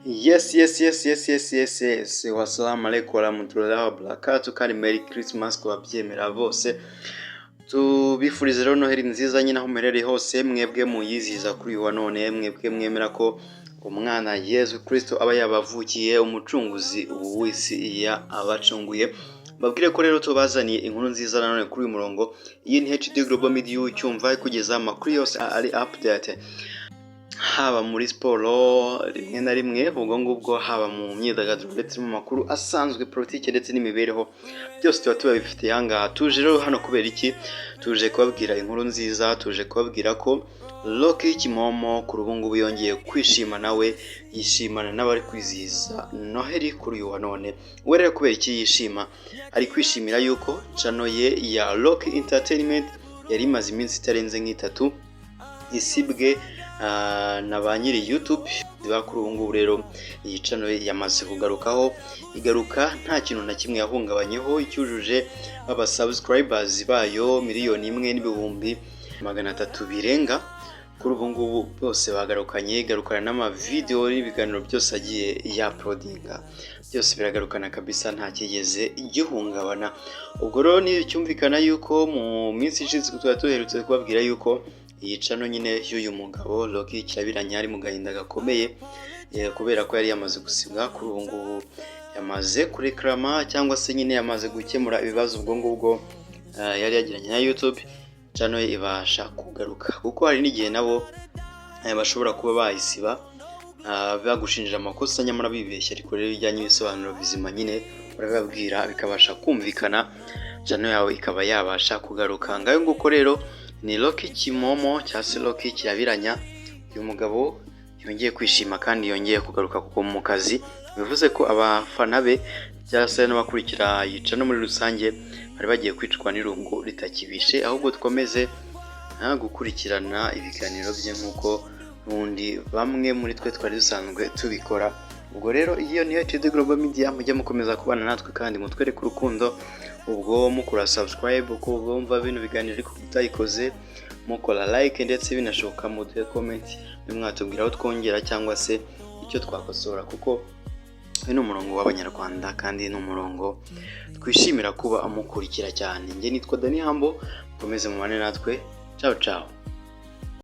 Yes. Wassalamu alaikum warahmatullahi wabarakatuh kandi Merry Christmas ku babyemera bose. Tubifuriza rero Noheli nziza nyine aho muherereye hose, mwebwe muyizihiza kuri uyu wa none, mwebwe mwemera ko umwana Yesu Kristo aba yabavukiye, umucunguzi w'isi abacunguye. Babwire ko rero tubazaniye inkuru nziza nanone kuri uyu murongo. Iyi ni HD Global Media ucyumva kugeza amakuru yose ari update, haba muri siporo rimwe na rimwe, ubwo ngubwo haba mu myidagaduro ndetse mu makuru asanzwe, politike ndetse n'imibereho, byose tuba tubifitiye ahangaha. Tuje rero hano kubera iki? Tuje kubabwira inkuru nziza, tuje kubabwira ko Rocky Kimomo kuri ubu ngubu yongeye kwishima, nawe yishimana n'abari kwizihiza Noheli kuri uyu wa none. We rero kubera iki yishima? Ari kwishimira yuko channel ye ya Rocky Entertainment yari imaze iminsi itarenze nk'itatu isibwe na ba nyiri YouTube. Kuri ubu ngubu rero iyi channel yamaze kugarukaho, igaruka nta kintu na kimwe yahungabanyeho, icyujuje aba subscribers bayo 1,300,000 birenga. Kuri ubu ngubu bose bagarukanye, igarukana n'amavideo n'ibiganiro byose agiye uploadinga, byose biragarukana kabisa, nta kigeze igihungabana. Ubwo rero ni cyumvikana yuko mu minsi ishize tuherutse kubabwira yuko iyi channel nyine y'uyu mugabo Rocky Kirabiranya ari mu gahinda gakomeye, kubera ko yari yamaze gusibwa. Kuri ubu ngubu yamaze kureklama cyangwa se nyine yamaze gukemura ibibazo ubwo ngubwo yari yagiranye na YouTube, channel ibasha kugaruka. Kuko hari n'igihe nabo bashobora kuba bayisiba bagushinjira amakosa nyamara bibeshya, ariko rero ijyanye n'ibisobanuro bizima nyine urababwira bikabasha kumvikana, channel yawe ikaba yabasha kugaruka. Ngayo nguko rero ni Rocky Kimomo cyangwa se Rocky Kirabiranya, uyu mugabo yongeye kwishima kandi yongeye kugaruka kuko mu kazi. Bivuze ko abafana be cyangwa se n'abakurikira yica no muri rusange bari bagiye kwicwa n'irungu ritakibishe, ahubwo dukomeze gukurikirana ibiganiro bye nk'uko n'undi bamwe muri twe twari dusanzwe tubikora. Ubwo rero iyo ni HD Global Media, mujye mukomeza kubana natwe kandi mutwereke urukundo, ubwo mukora subscribe, uko bumva bino biganiro ariko mutayikoze mukora like, ndetse binashoboka mu comment mwatubwira aho twongera cyangwa se icyo twakosora, kuko ni umurongo w'Abanyarwanda kandi ni umurongo twishimira kuba amukurikira cyane. Nge nitwa Dani Hambo, mukomeze mubane natwe. Ciao.